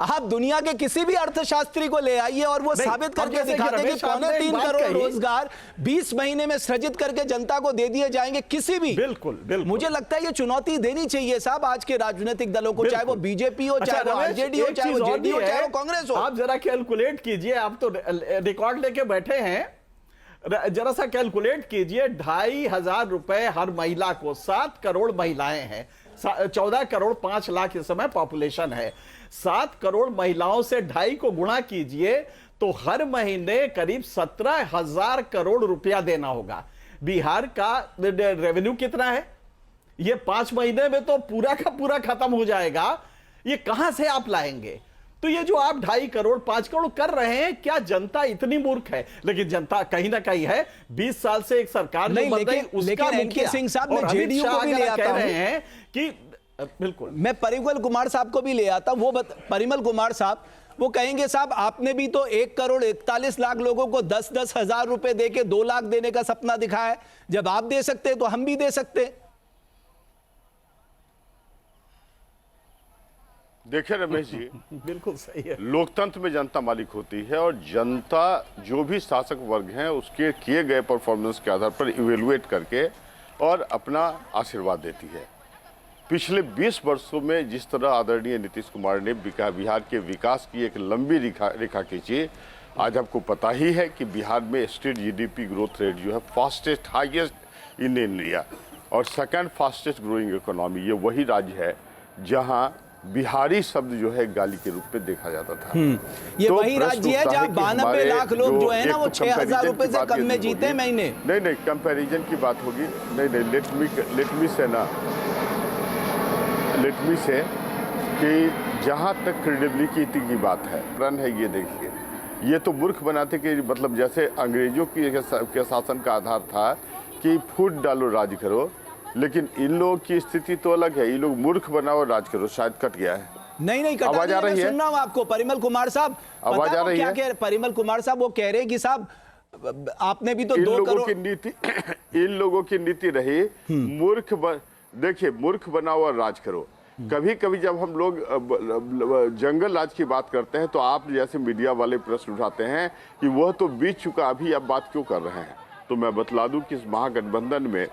आप दुनिया के किसी भी अर्थशास्त्री को ले आइए और वो साबित करके दिखाते कि 3.25 करोड़ रोजगार 20 महीने में सृजित करके जनता को दे दिए जाएंगे किसी भी। बिल्कुल बिल्कुल। मुझे लगता है ये चुनौती देनी चाहिए साहब आज के राजनीतिक दलों को, चाहे वो बीजेपी हो, चाहे वो आरजेडी हो, चाहे वो जेडीयू हो, चाहे वो कांग्रेस हो। आप जरा कैलकुलेट कीजिए, आप तो रिकॉर्ड लेके बैठे हैं, जरा सा कैलकुलेट कीजिए। 2,500 रुपए हर महिला को, 7 करोड़ महिलाएं हैं, 14 करोड़ 5 लाख इस समय पॉपुलेशन है। 7 करोड़ महिलाओं से 2.5 को गुणा कीजिए तो हर महीने करीब 17,000 करोड़ रुपया देना होगा। बिहार का रेवेन्यू कितना है? ये 5 महीने में तो पूरा का पूरा खत्म हो जाएगा। ये कहां से आप लाएंगे? तो ये जो आप 2.5 करोड़ 5 करोड़ कर रहे हैं, क्या जनता इतनी मूर्ख है? लेकिन जनता कहीं ना कहीं है। 20 साल से एक सरकार नहीं बन रही, उसका मुखिया सिंह साहब, मैं जेडीयू को भी ले आता हूं। कह रहे हैं कि बिल्कुल, मैं परिमल कुमार साहब को भी ले आता हूं। परिमल कुमार साहब वो कहेंगे साहब आपने भी तो 1 करोड़ 41 लाख लोगों को 10-10 हजार रुपए देके 2 लाख देने का सपना दिखाया है। जब आप दे सकते तो हम भी दे सकते। देखिए रमेश जी, बिल्कुल सही है। लोकतंत्र में जनता मालिक होती है और जनता जो भी शासक वर्ग हैं उसके किए गए परफॉर्मेंस के आधार पर इवेलुएट करके और अपना आशीर्वाद देती है। पिछले 20 वर्षों में जिस तरह आदरणीय नीतीश कुमार ने बिहार के विकास की एक लंबी रेखा खींची, आज आपको पता ही है कि बिहार में स्टेट जीडीपी ग्रोथ रेट जो है फास्टेस्ट हाईएस्ट इन इंडिया और सेकंड फास्टेस्ट ग्रोइंग इकोनॉमी। ये वही राज्य है जहां बिहारी शब्द जो है गाली के रूप में देखा जाता था। ये तो वही राज्य है जहां 92 लाख लोग जो है ना वो 6,000 रुपए से कम में जीते हैं महीने। नहीं, कंपैरिजन की बात होगी। नहीं, लेट मी से कि जहां तक क्रेडिबिलिटी की बात है, रन है, ये देखिए, ये तो मूर्ख बनाते कि मतलब जैसे अंग्रेजों के शासन का आधार था कि फूट डालो राज करो, लेकिन इन लोगों की स्थिति तो अलग है। ये लोग मूर्ख बनाओ राज करो। शायद कट गया है। नहीं कटा, आवाज आ रही है? सुन रहा हूं आपको परिमल कुमार साहब। आवाज आ रही है? परिमल कुमार साहब वो कह रहे हैं कि साहब आपने भी तो 2 करोड़ की नीति इन लोगों की नीति रही देखिए, मूर्ख बनाओ और राज करो। कभी कभी जब हम लोग जंगल राज की बात करते हैं तो आप जैसे मीडिया वाले प्रश्न उठाते हैं कि वह तो बीत चुका, अभी आप बात क्यों कर रहे हैं। तो मैं बतला दूं कि इस महागठबंधन में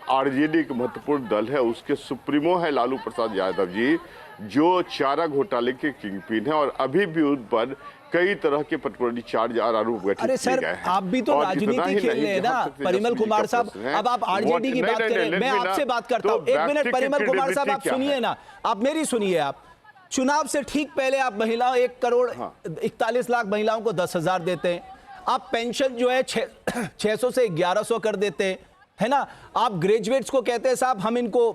आरजेडी एक महत्वपूर्ण दल है, उसके सुप्रीमो है लालू प्रसाद यादव जी, जो चारा घोटाले के किंगपिन है और अभी भी उन पर कई तरह के पटवारी चार्ज और आरोप गठित किए गए हैं। आप भी तो राजनीति खेल रहे हैं ना परिमल कुमार साहब। अब आप आरजेडी की बात करें, मैं आपसे बात करता हूं। 1 मिनट परिमल कुमार साहब, आप सुनिए ना, आप मेरी सुनिए। आप चुनाव से ठीक पहले आप महिलाओं 1 करोड़ 41 लाख महिलाओं को 10,000 देते हैं। आप पेंशन जो है 600 से 1100 कर देते हैं, है ना। आप ग्रेजुएट्स को कहते हैं साहब हम इनको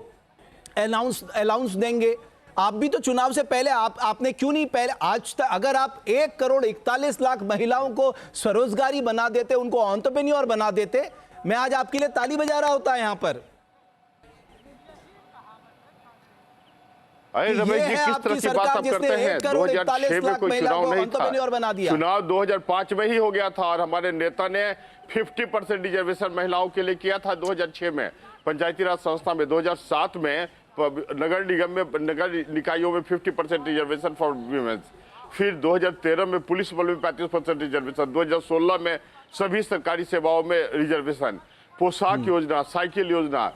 अलाउंस देंगे। आप भी तो चुनाव से पहले आपने क्यों नहीं पहले आज तक, अगर आप 1 करोड़ 41 लाख महिलाओं को स्वरोजगारी बना देते, उनको एंटरप्रेन्योर बना देते, मैं आज आपके लिए ताली बजा रहा होता है यहां पर। अरे रमेश जी, किस तरह की बात आप करते हैं? 2006 में कोई चुनाव नहीं था। चुनाव 2005 में ही हो गया था और हमारे नेता ने 50% रिजर्वेशन महिलाओं के लिए किया था 2006 में पंचायती राज संस्था में। 2007 में नगर निगम में, नगर निकायों में 50% रिजर्वेशन फॉर वीमेंस। फिर 2013 में पुलिस बल में 35% रिजर्वेशन। 2016 में सभी सरकारी सेवाओं में रिजर्वेशन। पोशाक योजना, साइकिल योजना,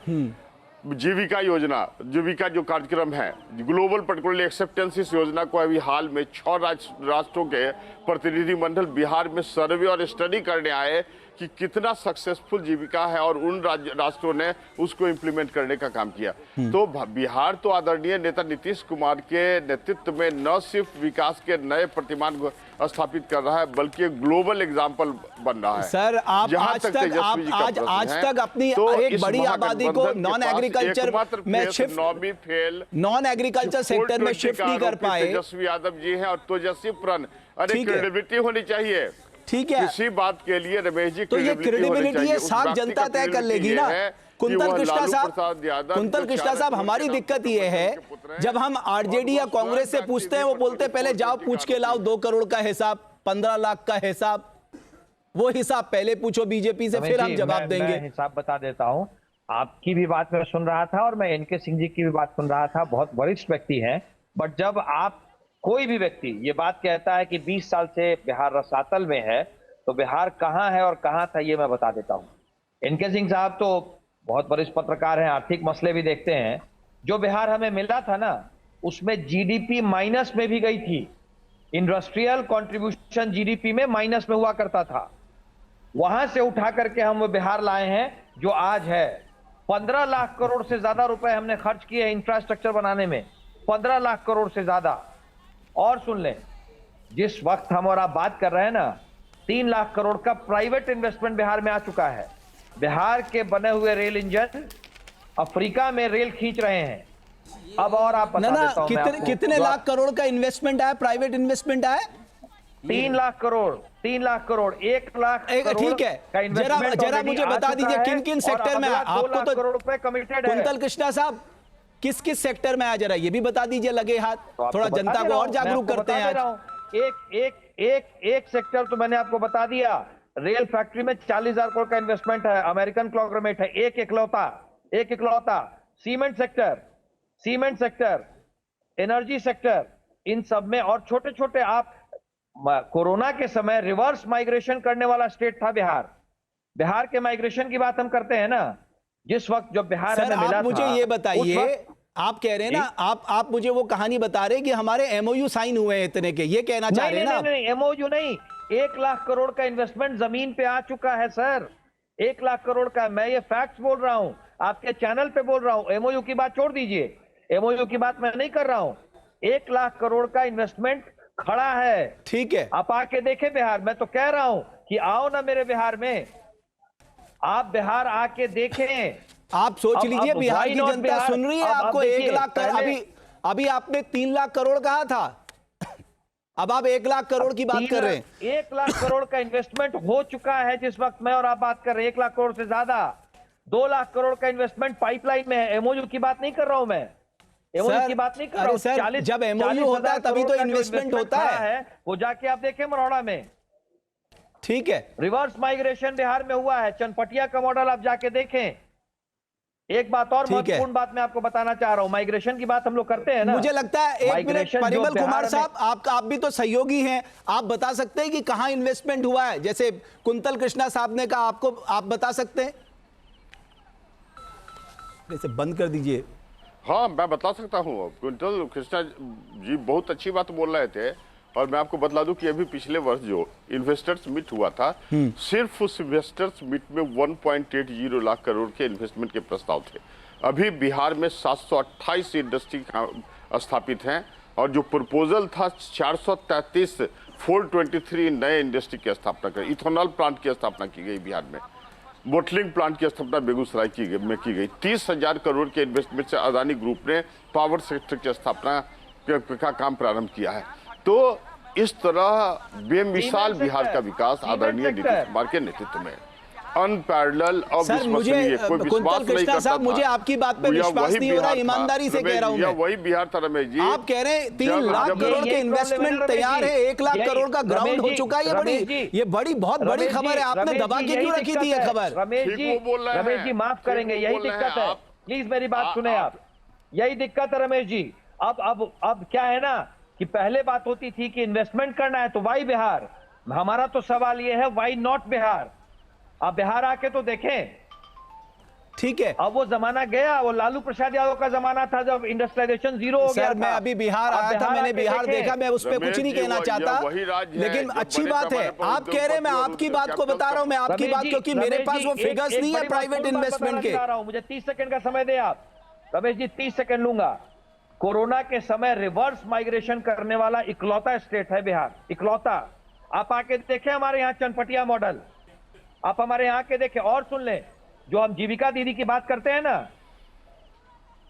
जीविका योजना, जीविका जो कार्यक्रम है, ग्लोबल पर्टिकुलरली एक्सेप्टेंस योजना को अभी हाल में 6 राष्ट्रों के प्रतिनिधिमंडल बिहार में सर्वे और स्टडी करने आए कि कितना सक्सेसफुल जीविका है और उन राष्ट्रों ने उसको इम्प्लीमेंट करने का काम किया। तो बिहार तो आदरणीय नेता नीतीश कुमार के नेतृत्व में न सिर्फ विकास के नए प्रतिमान को स्थापित कर रहा है बल्कि एक ग्लोबल एग्जाम्पल बन रहा है। सर आप आज तक अपनी तो एक बड़ी आबादी को नॉन एग्रीकल्चर सेक्टर में शिफ्ट नहीं कर पाए। तेजस्वी यादव जी हैं और तेजस्वी प्रण, अरे क्रेडिबिलिटी होनी चाहिए। ठीक है, किसी बात के लिए रमेश जी, तो ये क्रेडिबिलिटी है, साफ जनता तय कर लेगी ना। कुंतल कृष्णा साहब, हमारी दिक्कत ये है जब हम आरजेडी या कांग्रेस से पूछते हैं, वो बोलते पहले जाओ पूछ के लाओ 2 करोड़ का हिसाब, 15 लाख का हिसाब। वो हिसाब पहले पूछो बीजेपी से, फिर हम जवाब देंगे। मैं हिसाब बता देता हूँ। आपकी भी बात मैं सुन रहा था और मैं एनके सिंह जी की भी बात सुन रहा था, बहुत वरिष्ठ व्यक्ति हैं। बट जब आप कोई भी व्यक्ति ये बात कहता है कि 20 साल से बिहार रसातल में है, तो बिहार कहां है और कहां था ये मैं बता देता हूं। इनके सिंह साहब तो बहुत वरिष्ठ पत्रकार हैं, आर्थिक मसले भी देखते हैं। जो बिहार हमें मिला था ना, उसमें जीडीपी माइनस में भी गई थी। इंडस्ट्रियल कंट्रीब्यूशन जीडीपी में माइनस में हुआ करता था। वहां से उठा करके हम वो बिहार लाए हैं जो आज है। 15 लाख करोड़ से ज्यादा रुपए हमने खर्च किए इंफ्रास्ट्रक्चर बनाने में, 15 लाख करोड़ से ज्यादा। और सुन लें, जिस वक्त हम और आप बात कर रहे हैं ना, 3 लाख करोड़ का प्राइवेट इन्वेस्टमेंट बिहार में आ चुका है। बिहार के बने हुए रेल इंजन अफ्रीका में रेल खींच रहे हैं। अब और आप बता देता हूं कितने लाख करोड़ का इन्वेस्टमेंट आया, प्राइवेट इन्वेस्टमेंट आया? 3 लाख करोड़, 1 लाख करोड़ ठीक है। जरा मुझे बता दीजिए किन किन सेक्टर में आपको तो करोड़ रुपए कमिटेड है। कुंतल कृष्णा साहब, किस किस सेक्टर में आ, जरा ये भी बता दीजिए लगे हाथ, थोड़ा जनता को और जागरूक करते हैं आज। एक सेक्टर तो मैंने आपको बता दिया। रेल फैक्ट्री में 40,000 करोड़ का इन्वेस्टमेंट है, अमेरिकन क्लॉग्रामेट है, एक इकलौता। सीमेंट सेक्टर, एनर्जी सेक्टर, इन सब में। और छोटे छोटे, आप कोरोना के समय रिवर्स माइग्रेशन करने वाला स्टेट था बिहार। बिहार के माइग्रेशन की बात हम करते हैं ना, जिस वक्त जब बिहार हमें मिला था, मुझे ये बताइए, आप कह रहे हैं ना, आप मुझे वो कहानी बता रहे कि हमारे एमओयू साइन हुए हैं इतने के, ये कहना चाह रहे हैं ना? नहीं, एमओयू नहीं, 1 लाख करोड़ का इन्वेस्टमेंट जमीन पे आ चुका है सर। 1 लाख करोड़ का, मैं ये फैक्ट्स बोल रहा हूं, आपके चैनल पे बोल रहा हूं। एमओयू की बात छोड़ दीजिए, एमओयू की बात मैं नहीं कर रहा हूं। 1 लाख करोड़ का इन्वेस्टमेंट खड़ा है। ठीक है, आप आके देखें बिहार। मैं तो कह रहा हूं कि आओ ना मेरे बिहार में, आप बिहार आके देखें। आप सोच लीजिए, बिहार की जनता सुन रही है आपको। 1 लाख करोड़, अभी आपने 3 लाख करोड़ कहा था, अब आप 1 लाख करोड़ की बात कर रहे हैं। 1 लाख करोड़ का इन्वेस्टमेंट हो चुका है जिस वक्त मैं और आप बात कर रहे हैं। 1 लाख करोड़ से ज्यादा, 2 लाख करोड़ का इन्वेस्टमेंट पाइपलाइन में है। एमओयू की बात नहीं कर रहा हूं मैं, एमओयू की बात नहीं कर रहा हूं। सर, जब एमओयू होता है तभी तो इन्वेस्टमेंट होता है। वो जाके आप देखें मरोड़ा में। ठीक है, रिवर्स माइग्रेशन बिहार में हुआ है। चनपटिया का मॉडल आप जाके देखें। एक बात और महत्वपूर्ण बात मैं आपको बताना चाह रहा हूं, माइग्रेशन की बात हम लोग करते हैं ना। मुझे लगता है, एक मिनट परिमल कुमार साहब, आप भी तो सहयोगी हैं, आप बता सकते हैं कि कहां इन्वेस्टमेंट हुआ है? जैसे कुंतल कृष्णा साहब ने कहा, आपको आप बता सकते हैं? जैसे बंद कर दीजिए। हाँ, मैं बता सकता हूँ। कुंतल कृष्णा जी बहुत अच्छी बात बोल रहे थे, और मैं आपको बतला दूं कि अभी पिछले वर्ष जो इन्वेस्टर्स मीट हुआ था, सिर्फ उस इन्वेस्टर्स मीट में 1.80 लाख करोड़ के इन्वेस्टमेंट के प्रस्ताव थे। अभी बिहार में 728 इंडस्ट्री स्थापित हैं, और जो प्रपोजल था 433 423 नए इंडस्ट्री की स्थापना कर, इथेनॉल प्लांट की स्थापना की गई बिहार में, बोटलिंग प्लांट की स्थापना बेगूसराय में की गई। 30,000 करोड़ के इन्वेस्टमेंट से अदानी ग्रुप ने पावर सेक्टर की स्थापना का काम प्रारंभ किया है। तो इस तरह बेमिसाल बिहार का विकास आदरणीय नीतीश कुमार के नेतृत्व में अनपैरेलल, अविश्वसनीय, कोई विश्वास नहीं करता था। मुझे आपकी बात पे विश्वास नहीं हो रहा, ईमानदारी से कह रहा हूं मैं। वही बिहार था रमेश जी। आप कह रहे हैं 3 लाख करोड़ के इन्वेस्टमेंट तैयार है, 1 लाख करोड़ का ग्राउंड हो चुका है। ये बहुत बड़ी खबर है। आपने दबा के क्यों रखी थी ये खबर? रमेश जी माफ करेंगे, यही दिक्कत है। प्लीज मेरी बात सुने आप, यही दिक्कत है रमेश जी। अब क्या है ना कि पहले बात होती थी कि इन्वेस्टमेंट करना है तो वाई बिहार। हमारा तो सवाल ये है, वाई नॉट बिहार? आप बिहार आके तो देखें। ठीक है, अब वो जमाना गया, वो लालू प्रसाद यादव का जमाना था जब इंडस्ट्रियलाइजेशन जीरो हो गया था। मैं अभी बिहार आया था, मैंने बिहार देखा, मैं उस पर कुछ नहीं कहना चाहता, लेकिन अच्छी बात है आप कह रहे हैं। मैं आपकी बात को बता रहा हूं, मैं आपकी बात, क्योंकि मेरे पास वो फिगर्स नहीं है प्राइवेट इन्वेस्टमेंट के। मुझे 30 सेकंड का समय दे आप रमेश जी, 30 सेकंड लूंगा। कोरोना के समय रिवर्स माइग्रेशन करने वाला इकलौता स्टेट है बिहार, इकलौता। आप आके देखें हमारे यहाँ चनपटिया मॉडल, आप हमारे यहाँ के देखें। और सुन लें, जो हम जीविका दीदी की बात करते हैं ना,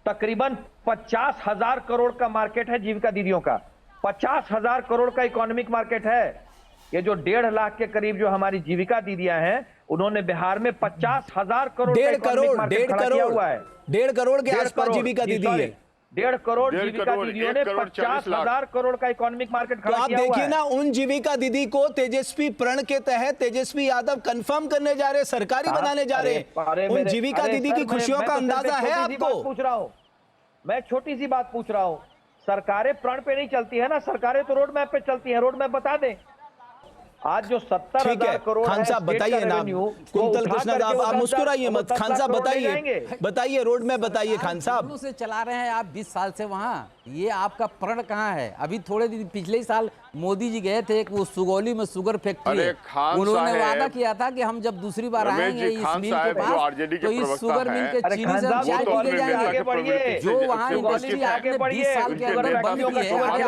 तकरीबन 50,000 करोड़ का मार्केट है जीविका दीदियों का। 50,000 करोड़ का इकोनॉमिक मार्केट है। ये जो 1.5 लाख के करीब जो हमारी जीविका दीदियां हैं, उन्होंने बिहार में 50,000 करोड़ 1.5 करोड़ के आसपास जीविका दीदी है। 1.5 करोड़ जीविका दीदियों ने 50,000 करोड़ का इकोनॉमिक मार्केट खड़ा किया हुआ है। तो आप देखिए ना, उन जीविका दीदी को तेजस्वी प्रण के तहत तेजस्वी यादव कंफर्म करने जा रहे हैं, सरकारी बनाने जा रहे हैं। उन जीविका दीदी की खुशियों का अंदाजा है आपको? पूछ रहा हूं मैं, छोटी सी बात पूछ रहा हूं। सरकारें प्रण पे नहीं चलती है ना, सरकारें तो रोड मैप पे चलती है। रोड मैप बता दें। आज जो 70,000 करोड़ खान साहब बताइए ना, कुंतल कृष्णा साहब आप मुस्कुराइए मत, खान साहब बताइए रोड में बताइए खान साहब। से चला रहे हैं आप 20 साल से वहाँ, ये आपका प्रण कहाँ है? अभी थोड़े दिन पिछले ही साल मोदी जी गए थे, वो सुगौली में शुगर फैक्ट्री है, उन्होंने वादा किया था कि हम जब दूसरी बार आएंगे इस मिल के पास तो इस शुगर मिल के चीनी से चाय पी के जाएंगे। जो वहाँ इंडस्ट्री आपने 20 साल के अंदर बंद की है, आगे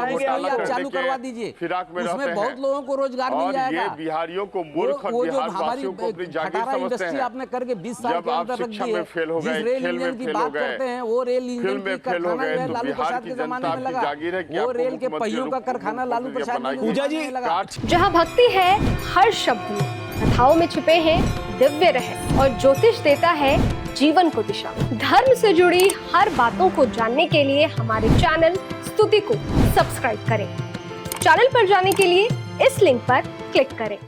आप चालू करवा दीजिए, उसमें बहुत लोगों को रोजगार मिल जाएगा। बिहारियों को मूर्ख और वो जो बिहारवासियों को अपनी जागीर खटारा समझते इंडस्ट्री हैं। आपने करके 20 साल के अंदर रख दी है, जिस रेल खेल में इंजन की फेल हो बात गए, करते हैं वो रेल इंजन की कारखाना जो है लालू प्रसाद के जमाने में लगा, वो रेल के पहियों का कारखाना लालू प्रसाद के जमाने में लगा। जहाँ भक्ति है हर शब्द में, कथाओं में छुपे हैं दिव्य रहस्य और ज्योतिष देता है जीवन को दिशा। धर्म से जुड़ी हर बातों को जानने के लिए हमारे चैनल स्तुति को सब्सक्राइब करें। चैनल पर जाने के लिए इस लिंक पर क्लिक करें।